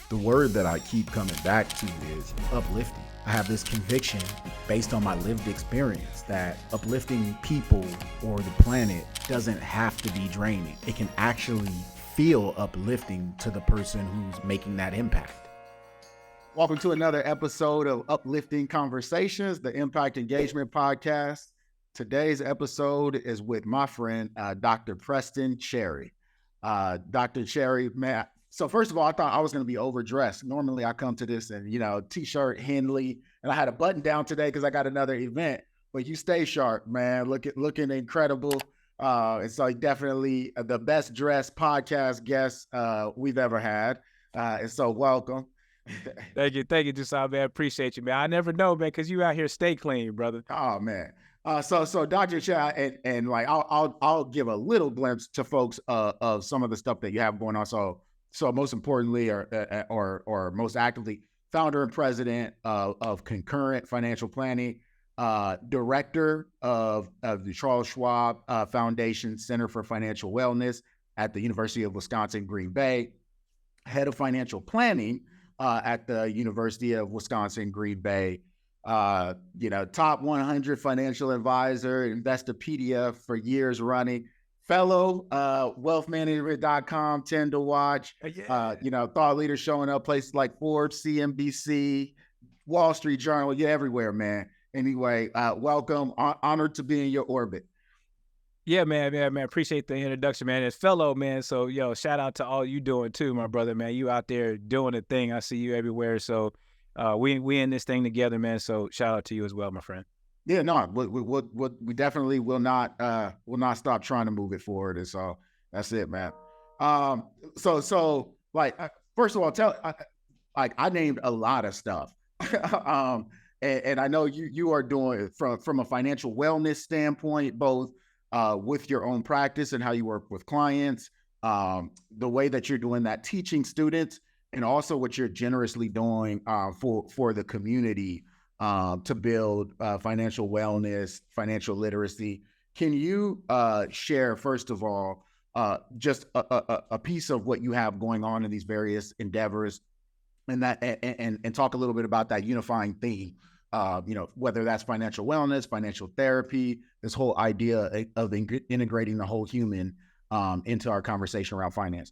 The word that I keep coming back to is uplifting. I have this conviction based on my lived experience that uplifting people or the planet doesn't have to be draining. It can actually feel uplifting to the person who's making that impact. Welcome to another episode of Uplifting Conversations, the Impact Engagement Podcast. Today's episode is with my friend, Dr. Preston Cherry. Dr. Cherry, man. So first of all, I thought I was going to be overdressed. Normally I come to this and, t-shirt, Henley, and I had a button down today because I got another event, but you stay sharp, man. Looking incredible. And so definitely the best dressed podcast guest we've ever had. And so welcome. Thank you, Toussaint, man. I appreciate you, man. I never know, man, because you out here stay clean, brother. Oh man. So Dr. Cherry, and like I'll give a little glimpse to folks of some of the stuff that you have going on. So most importantly, or most actively, founder and president of Concurrent Financial Planning, director of the Charles Schwab Foundation Center for Financial Wellness at the University of Wisconsin, Green Bay, head of financial planning at the University of Wisconsin, Green Bay, top 100 financial advisor, Investopedia for years running, fellow wealthmanagement.com, tend to watch, thought leaders showing up places like Forbes, CNBC, Wall Street Journal, you're everywhere, man. Anyway, welcome, honored to be in your orbit. Yeah, man, appreciate the introduction, man. As fellow, man, so, shout out to all you doing too, my brother, man. You out there doing the thing. I see you everywhere, so we in this thing together, man, so shout out to you as well, my friend. Yeah, no, we definitely will not stop trying to move it forward. And so that's it, man. So first of all, I named a lot of stuff. And I know you are doing from a financial wellness standpoint, both with your own practice and how you work with clients, the way that you're doing that teaching students, and also what you're generously doing for the community to build financial wellness, financial literacy. Can you share, first of all, just a piece of what you have going on in these various endeavors, and talk a little bit about that unifying theme, whether that's financial wellness, financial therapy, this whole idea of integrating the whole human into our conversation around finance?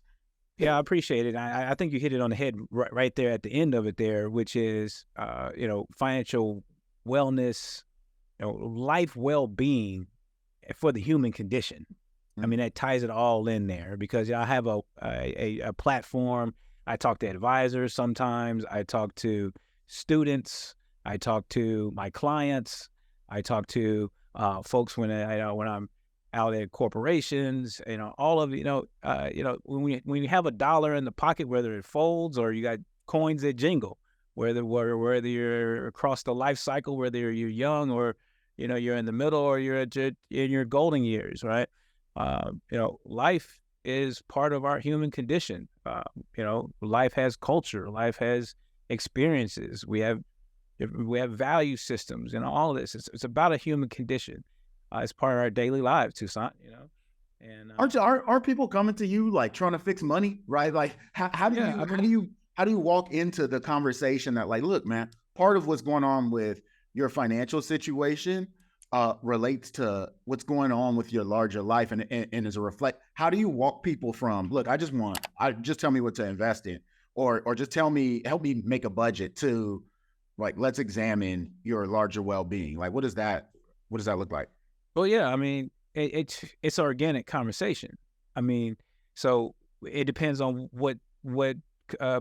Yeah, I appreciate it. I think you hit it on the head right there at the end of it there, which is, financial wellness, life well-being for the human condition. Mm-hmm. I mean, that ties it all in there because I have a platform. I talk to advisors sometimes. I talk to students. I talk to my clients. I talk to folks when I'm out at corporations, all of when you have a dollar in the pocket, whether it folds or you got coins that jingle, whether you're across the life cycle, whether you're young or you're in the middle or you're in your golden years, right? Life is part of our human condition. Life has culture, life has experiences. We have value systems, and all of this. It's about a human condition. It's part of our daily lives, Toussaint, And aren't people coming to you like trying to fix money, right? Like how do you walk into the conversation that, like, look, man, part of what's going on with your financial situation relates to what's going on with your larger life, and is a reflect. How do you walk people from, look, just tell me what to invest in, or just help me make a budget, to like, let's examine your larger well-being? Like, what does that look like? Well, yeah, I mean, it's organic conversation. I mean, so it depends on what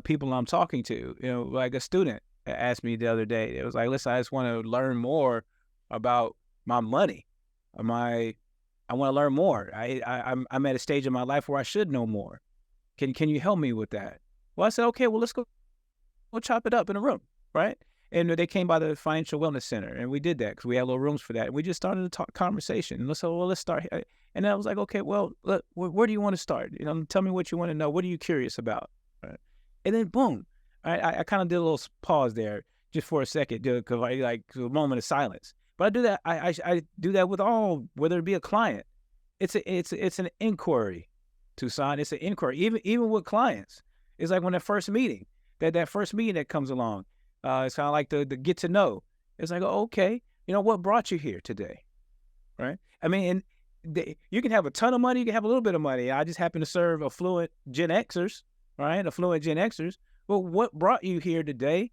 people I'm talking to. Like a student asked me the other day. It was like, listen, I just want to learn more about my money. I want to learn more. I'm at a stage in my life where I should know more. Can you help me with that? Well, I said, okay, well, let's go chop it up in a room, right? And they came by the Financial Wellness Center, and we did that because we had little rooms for that. And we just started a conversation. And let's start here. And I was like, okay, well, look, where do you want to start? Tell me what you want to know. What are you curious about? Right? And then boom, I kind of did a little pause there just for a second, because like a moment of silence. But I do that. I do that with all, whether it be a client. It's an inquiry, Toussaint. It's an inquiry. Even with clients, it's like when they're first meeting. that first meeting that comes along. It's kind of like the get to know. It's like, oh, okay, what brought you here today, right? I mean, and you can have a ton of money, you can have a little bit of money. I just happen to serve affluent Gen Xers, right? Affluent Gen Xers. But what brought you here today?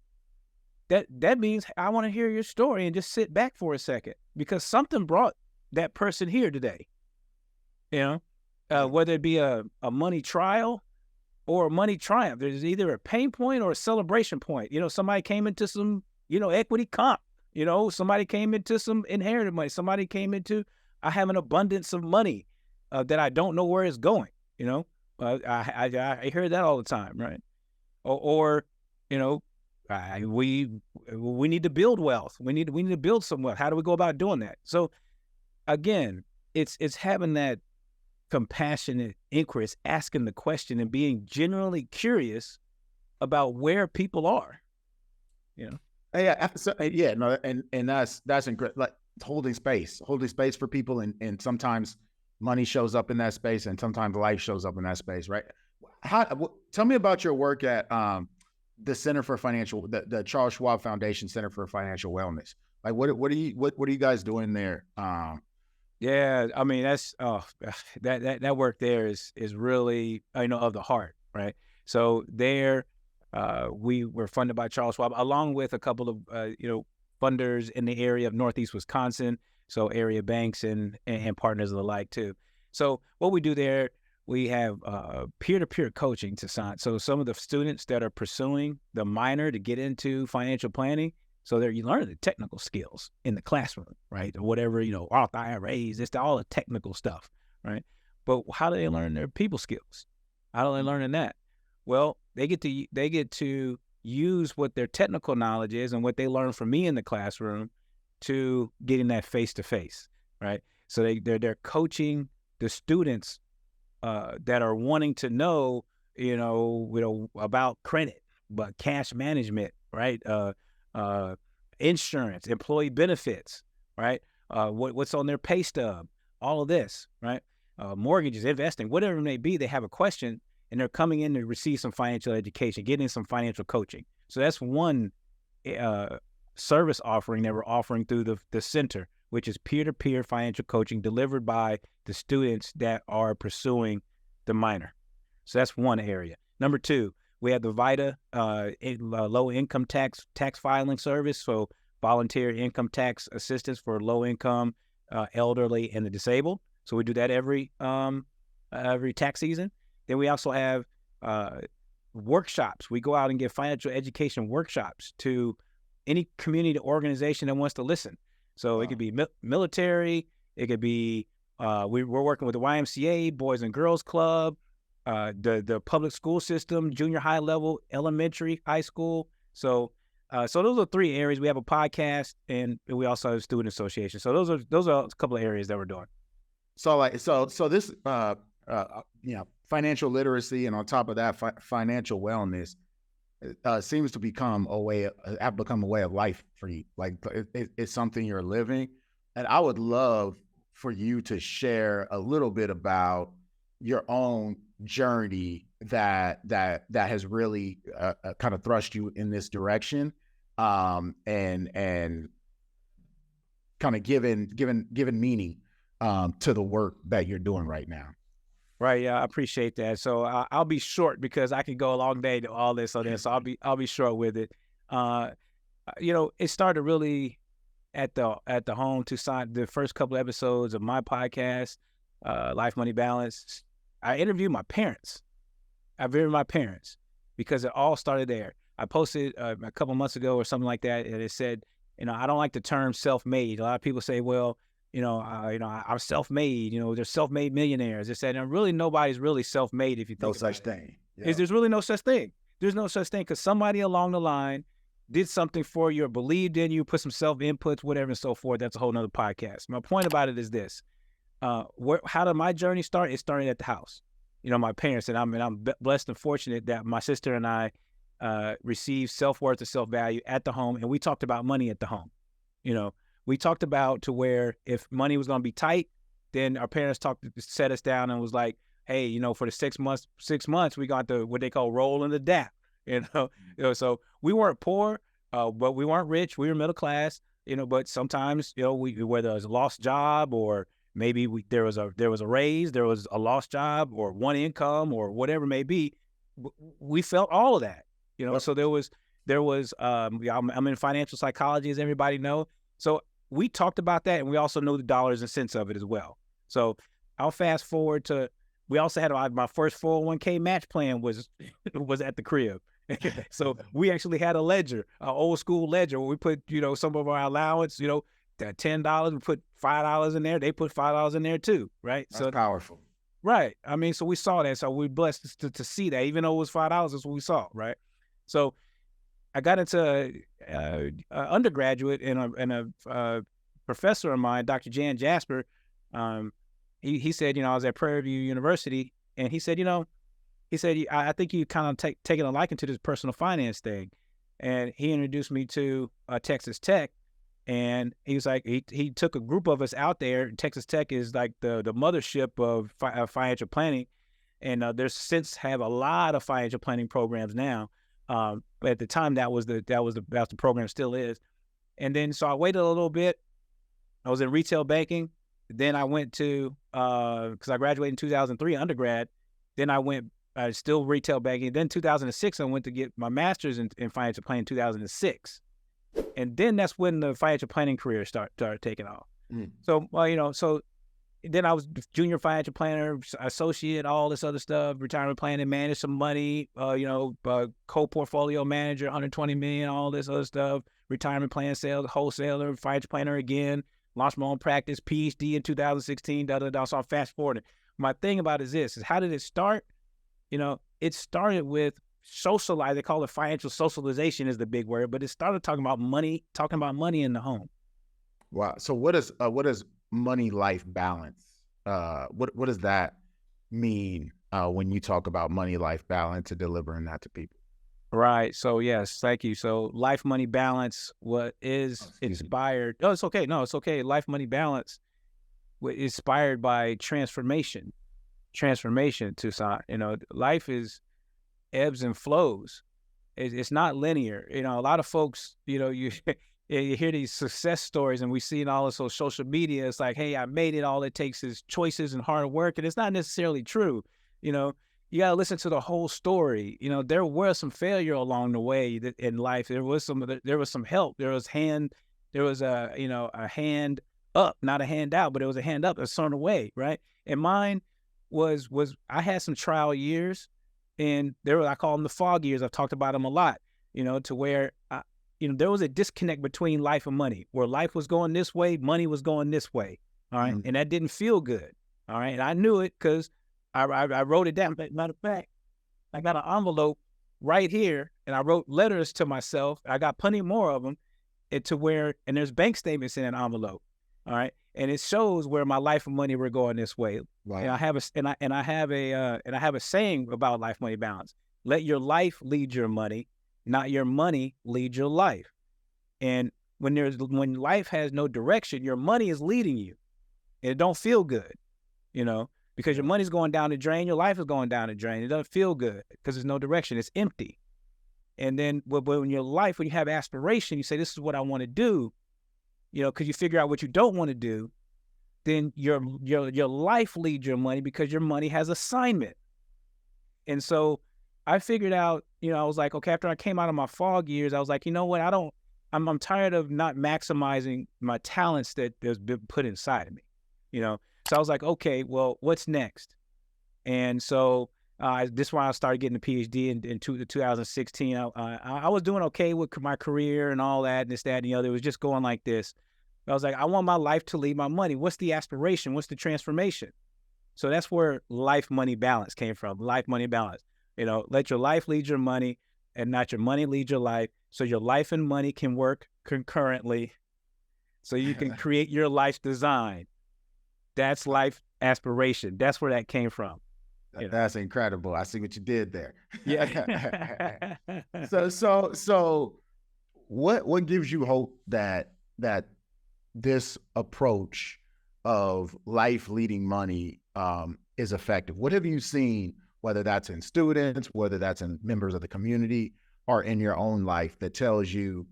That means I want to hear your story and just sit back for a second, because something brought that person here today. Whether it be a money trial or a money triumph, there's either a pain point or a celebration point. Somebody came into some, equity comp. Somebody came into some inherited money. Somebody came into, I have an abundance of money that I don't know where it's going. I hear that all the time, right? Or we need to build wealth. We need to build some wealth. How do we go about doing that? So again, it's having that compassionate inquiry, asking the question and being genuinely curious about where people are. Yeah, no, and that's incredible. Like holding space for people, and sometimes money shows up in that space, and sometimes life shows up in that space, right? Tell me about your work at the Center for Financial, the Charles Schwab Foundation Center for Financial Wellness. Like, what are you guys doing there? Yeah, I mean, that's that work there is really of the heart, right? So there, we were funded by Charles Schwab, along with a couple of funders in the area of Northeast Wisconsin, so area banks and partners of the like too. So what we do there, we have peer-to-peer coaching, Toussaint. So some of the students that are pursuing the minor to get into financial planning, so you learn the technical skills in the classroom, right? Or whatever, Roth IRAs, it's all the technical stuff, right? But how do they learn their people skills? How do they learn in that? Well, they get to use what their technical knowledge is and what they learn from me in the classroom to getting that face-to-face, right? So they're coaching the students that are wanting to know, about credit, but cash management, right? Insurance, employee benefits, right? What's on their pay stub, all of this, right? Mortgages, investing, whatever it may be, they have a question and they're coming in to receive some financial education, getting some financial coaching. So that's one service offering that we're offering through the center, which is peer-to-peer financial coaching delivered by the students that are pursuing the minor. So that's one area. Number two, we have the VITA low income tax filing service, so volunteer income tax assistance for low income, elderly, and the disabled. So we do that every tax season. Then we also have workshops. We go out and give financial education workshops to any community organization that wants to listen. So It could be military. It could be we're working with the YMCA, Boys and Girls Club, the public school system, junior high level, elementary, high school. So those are three areas. We have a podcast, and we also have a student association. So those are a couple of areas that we're doing. So this financial literacy, and on top of that, financial wellness seems to become a way of life for you. Like it's something you're living, and I would love for you to share a little bit about your own journey that has really kind of thrust you in this direction, and kind of given meaning to the work that you're doing right now. Right. Yeah, I appreciate that. So I'll be short because I can go a long day to all this on this. So I'll be short with it. It started really at the home Toussaint. The first couple of episodes of my podcast, Life, Money, Balance, I interviewed my parents. Because it all started there. I posted a couple months ago or something like that, and it said, I don't like the term self-made. A lot of people say, well, I'm self-made. There's self-made millionaires. They said, and really nobody's really self-made if you think no such thing. Yeah. There's really no such thing. There's no such thing because somebody along the line did something for you or believed in you, put some self-inputs, whatever and so forth. That's a whole nother podcast. My point about it is this. How did my journey start? It started at the house. My parents, and I'm blessed and fortunate that my sister and I received self-worth and self-value at the home, and we talked about money at the home. We talked about to where if money was going to be tight, then our parents set us down and was like, hey, for the 6 months, we got what they call roll in the DAP. So we weren't poor, but we weren't rich. We were middle class, but sometimes, whether it was a lost job or maybe there was a raise, there was a lost job or one income or whatever it may be, we felt all of that, so there was, I'm in financial psychology, as everybody know. So we talked about that, and we also know the dollars and cents of it as well. So I'll fast forward to, we also had my first 401k match plan was at the crib. So we actually had a ledger, an old school ledger, where we put, some of our allowance, that $10, we put $5 in there. They put $5 in there too, right? That's powerful. Right. I mean, so we saw that. So we're blessed to see that, even though it was $5, that's what we saw, right? So I got into undergraduate, and a professor of mine, Dr. Jan Jasper, he said, I was at Prairie View University, and he said, I think you kind of taking a liking to this personal finance thing. And he introduced me to Texas Tech. And he was like, he took a group of us out there. Texas Tech is like the mothership of financial planning. And there's since have a lot of financial planning programs now. But at the time, that was the program, still is. And then, so I waited a little bit. I was in retail banking. Then I went to, because I graduated in 2003, undergrad. Then I went, still retail banking. Then 2006, I went to get my master's in financial planning in 2006. And then that's when the financial planning career started taking off. So, so then I was junior financial planner, associate, all this other stuff, retirement planning, managed some money, co-portfolio manager, 120 million, all this other stuff, retirement plan sales, wholesaler, financial planner again, launched my own practice, PhD in 2016, So I'm fast forwarding. My thing about it is this, is how did it start? It started with socialize. They call it financial socialization is the big word, but it started talking about money in the home. Wow. So what is money life balance? What does that mean when you talk about money life balance and delivering that to people? Right. So yes, thank you. So life money balance, what is inspired? Oh, it's okay. No, it's okay. Life money balance, inspired by transformation, Toussaint. Life is ebbs and flows. It's not linear. A lot of folks, you hear these success stories, and we see it all on social media. It's like, hey, I made it. All it takes is choices and hard work. And it's not necessarily true. You got to listen to the whole story. There was some failure along the way in life. There was some help. There was a hand up, not a hand out, but it was a hand up a certain way. Right. And mine was I had some trial years. And I call them the fog years. I've talked about them a lot, to where, there was a disconnect between life and money, where life was going this way, money was going this way. All right. And that didn't feel good. All right. And I knew it because I wrote it down. Matter of fact, I got an envelope right here, and I wrote letters to myself. I got plenty more of them, and there's bank statements in an envelope. All right. And it shows where my life and money were going this way. Right. And I have a saying about life money balance. Let your life lead your money, not your money lead your life. And when life has no direction, your money is leading you. And it don't feel good, because your money's going down the drain, your life is going down the drain. It doesn't feel good because there's no direction. It's empty. And then when your life, when you have aspiration, you say, this is what I want to do, because you figure out what you don't want to do, then your life leads your money because your money has assignment. And so I figured out, I was like, okay, after I came out of my fog years, I was like, you know what, I'm tired of not maximizing my talents that has been put inside of me, So I was like, okay, well, what's next? And so this is when I started getting a PhD in 2016. I was doing okay with my career and all that, and this, that, and the other. It was just going like this. I was like, I want my life to lead my money. What's the aspiration? What's the transformation? So that's where life money balance came from. Life money balance. Let your life lead your money and not your money lead your life. So your life and money can work concurrently. So you can create your life's design. That's life aspiration. That's where that came from. That's incredible. I see what you did there. Yeah. So what gives you hope that this approach of life leading money is effective? What have you seen whether that's in students, whether that's in members of the community, or in your own life, that tells you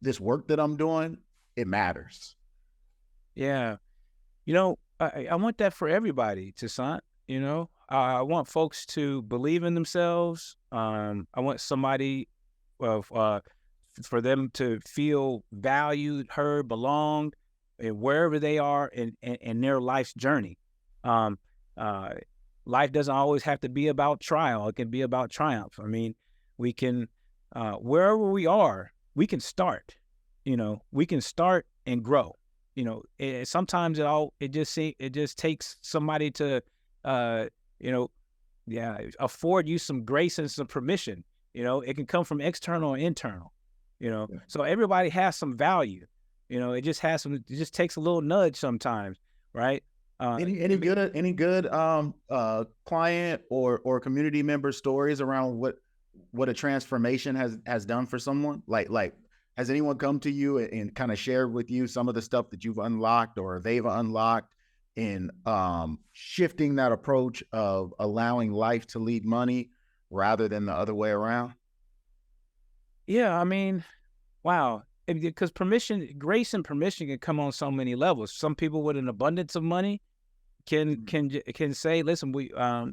this work that I'm doing, it matters. Yeah. I want that for everybody, Toussaint. I want folks to believe in themselves. I want somebody for them to feel valued, heard, belonged, and wherever they are in their life's journey. Life doesn't always have to be about trial. It can be about triumph. I mean, we can, wherever we are, we can start. We can start and grow. Sometimes it just takes somebody to, afford you some grace and some permission. It can come from external or internal. So everybody has some value. It just takes a little nudge sometimes, right? Any good client or community member stories around what a transformation has done for someone? Like has anyone come to you and kind of shared with you some of the stuff that you've unlocked or they've unlocked in shifting that approach of allowing life to lead money rather than the other way around? Yeah, I mean, wow. Because grace and permission can come on so many levels. Some people with an abundance of money can say, listen, we have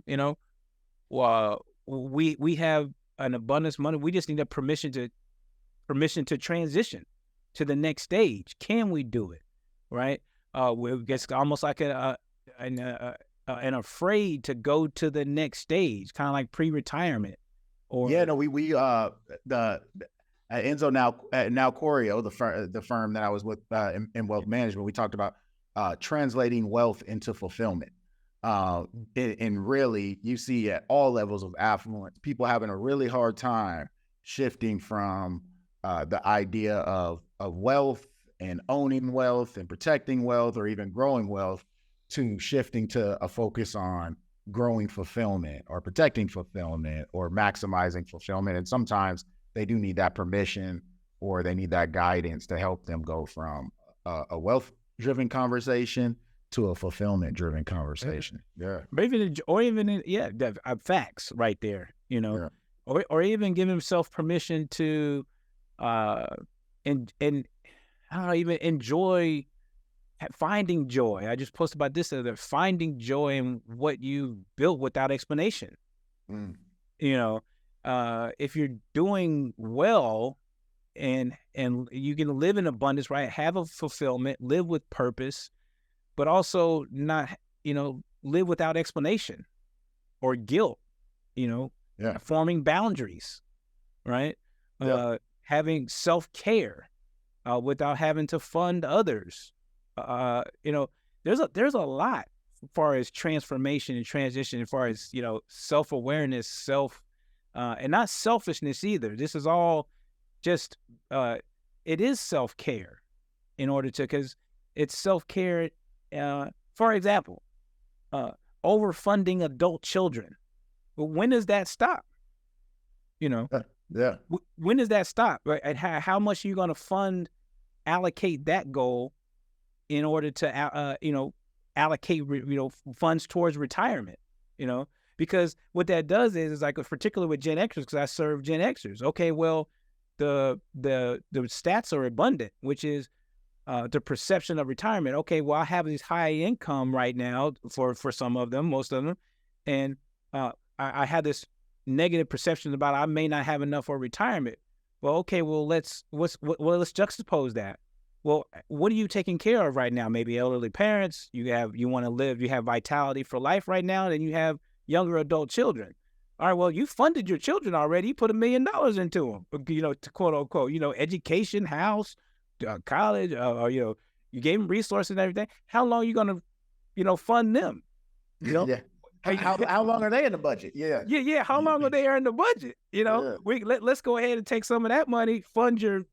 an abundance of money. We just need a permission to transition to the next stage. Can we do it? Right? It's almost like an afraid to go to the next stage, kind of like pre-retirement. At Enzo now Corio, the firm that I was with in wealth management, we talked about translating wealth into fulfillment. And really, you see at all levels of affluence, people having a really hard time shifting from the idea of wealth and owning wealth and protecting wealth or even growing wealth to shifting to a focus on growing fulfillment or protecting fulfillment or maximizing fulfillment. And sometimes they do need that permission or they need that guidance to help them go from a wealth-driven conversation to a fulfillment-driven conversation. Yeah. Facts right there, or even give himself permission to, and I don't know, even enjoy finding joy. I just posted about this, finding joy in what you built without explanation. If you're doing well and you can live in abundance, right? Have a fulfillment, live with purpose, but also not, live without explanation or guilt, forming boundaries, right? Having self-care without having to fund others. There's a lot as far as transformation and transition, as far as, self-awareness, and not selfishness either. This is all just, it is self-care because it's self-care. For example, overfunding adult children. But when does that stop? When does that stop? Right? And how much are you going to allocate that goal in order to, allocate, funds towards retirement, Because what that does is like, particularly with Gen Xers, because I serve Gen Xers. Okay, well, the stats are abundant, which is the perception of retirement. Okay, well, I have this high income right now for some of them, most of them, and I had this negative perception about I may not have enough for retirement. Well, okay, well, let's juxtapose that. Well, what are you taking care of right now? Maybe elderly parents. You want to live. You have vitality for life right now. Then you have younger adult children. All right, well, you funded your children already. You put $1 million into them, to quote unquote, education, house, college, or, you gave them resources and everything. How long are you going to, fund them? Yeah. How long are they in the budget? Yeah. Yeah. How long are they in the budget? Let's go ahead and take some of that money, fund your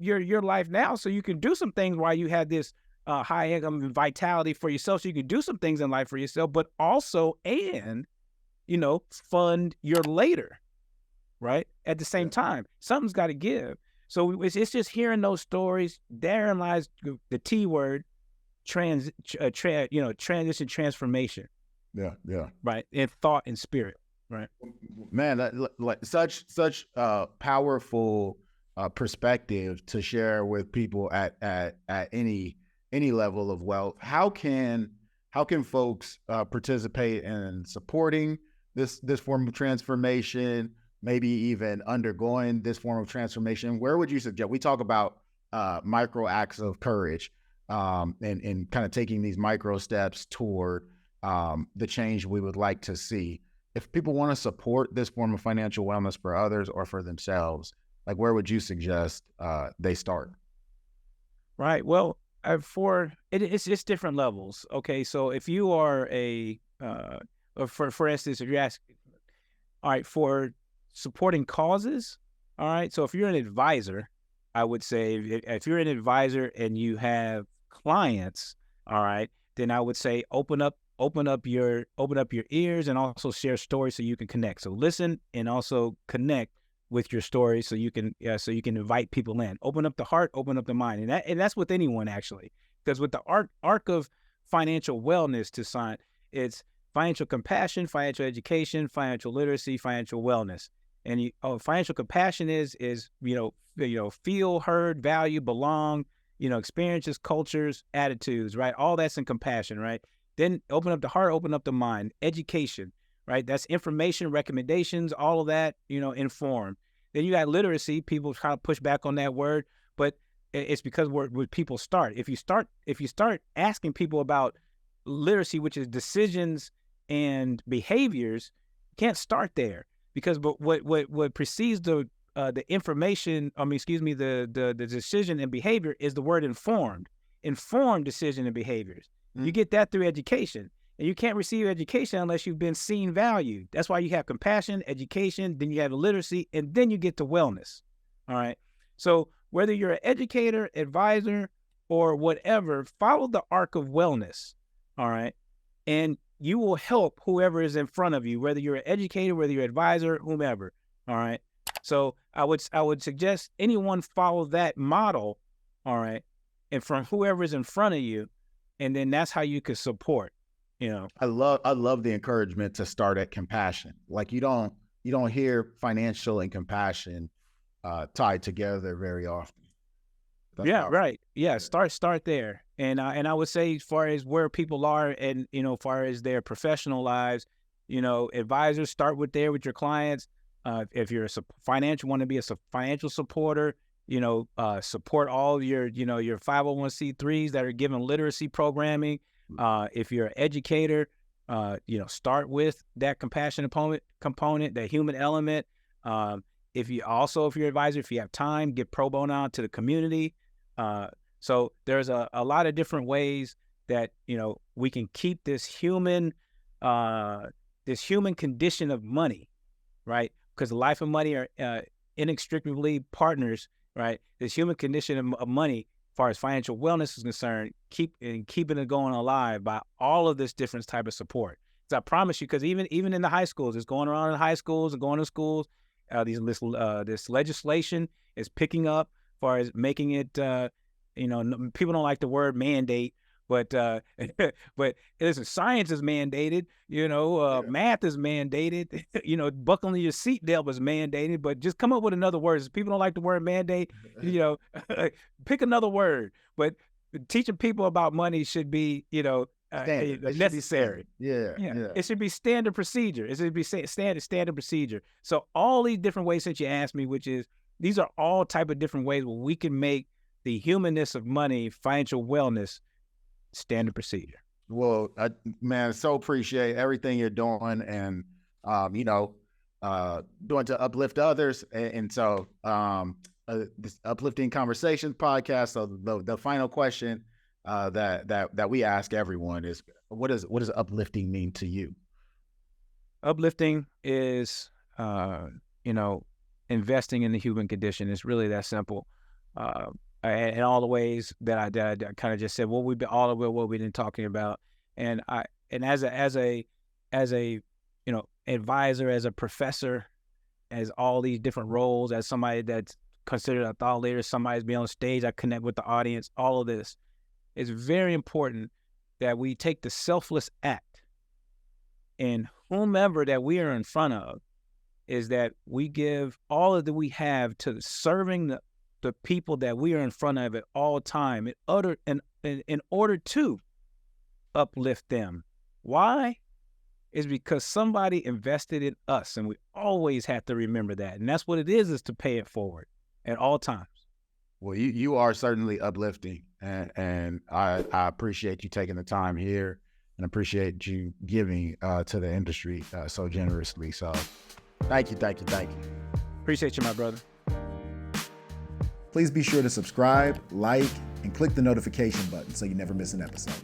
life now, so you can do some things while you have this high income and vitality for yourself, so you can do some things in life for yourself, but also fund your later, right? At the same time, something's got to give. So it's just hearing those stories. Therein lies the T word, transition, transformation. Yeah. Right, in thought and spirit. Right. Man, like such powerful perspective to share with people at any level of wealth. How can folks participate in supporting this form of transformation? Maybe even undergoing this form of transformation. Where would you suggest? We talk about micro acts of courage, and kind of taking these micro steps toward the change we would like to see. If people want to support this form of financial wellness for others or for themselves, like where would you suggest they start? Right. Well, it's different levels. Okay. So if you are for instance, if you're asking, all right, for supporting causes, all right. So if you're an advisor, I would say if you're an advisor and you have clients, all right, then I would say open up your ears and also share stories so you can connect. So listen and also connect with your story so you can invite people in. Open up the heart, open up the mind, and that's with anyone actually, because with the arc of financial wellness, Toussaint, it's financial compassion, financial education, financial literacy, financial wellness. And financial compassion is feel, heard, value, belong, experiences, cultures, attitudes, right? All that's in compassion, right? Then open up the heart, open up the mind. Education, right? That's information, recommendations, all of that, inform. Then you got literacy. People try to push back on that word, but it's because where people start. If you start asking people about literacy, which is decisions and behaviors, you can't start there, because what precedes the information, the decision and behavior is the word informed. Informed decision and behaviors. You get that through education, and you can't receive education unless you've been seen valued. That's why you have compassion, education, then you have literacy, and then you get to wellness. All right. So whether you're an educator, advisor, or whatever, follow the arc of wellness. All right. And you will help whoever is in front of you, whether you're an educator, whether you're an advisor, whomever. All right. So I would suggest anyone follow that model. All right. And from whoever is in front of you, and then that's how you can support, I love the encouragement to start at compassion. Like you don't hear financial and compassion tied together very often. That's powerful. Right. Yeah. Start there. And I would say, as far as where people are and, as far as their professional lives, advisors, start with your clients. If you're want to be a financial supporter, support all of your 501c3s that are given literacy programming. If you're an educator, start with that compassion component, that human element. If you're an advisor, if you have time, get pro bono out to the community. So there's a lot of different ways that, we can keep this human condition of money, right? Because life and money are inextricably partners, right? This human condition of money, as far as financial wellness is concerned, keeping it going alive by all of this different type of support. So I promise you, because even in the high schools, it's going around in high schools and going to schools. This legislation is picking up as far as making it. People don't like the word mandate, but listen, science is mandated. Math is mandated. Buckling your seatbelt is mandated. But just come up with another word. If people don't like the word mandate, pick another word. But teaching people about money should be, necessary. Yeah. It should be standard procedure. It should be standard procedure. So all these different ways that you asked me, which is, these are all type of different ways where we can make the humanness of money, financial wellness, standard procedure. Well, man, so appreciate everything you're doing and, doing to uplift others. And so this Uplifting Conversations podcast. So the final question that we ask everyone is, what does uplifting mean to you? Uplifting is, investing in the human condition. It's really that simple. And all the ways that I kind of just said, what we've been talking about, and as a advisor, as a professor, as all these different roles, as somebody that's considered a thought leader, somebody's be on stage, I connect with the audience. All of this is very important that we take the selfless act in whomever that we are in front of is that we give all of that we have to serving the people that we are in front of at all time in order to uplift them. Why? Is because somebody invested in us, and we always have to remember that. And that's what it is to pay it forward at all times. Well, you are certainly uplifting, and I appreciate you taking the time here and appreciate you giving to the industry so generously. So thank you. Appreciate you, my brother. Please be sure to subscribe, like, and click the notification button so you never miss an episode.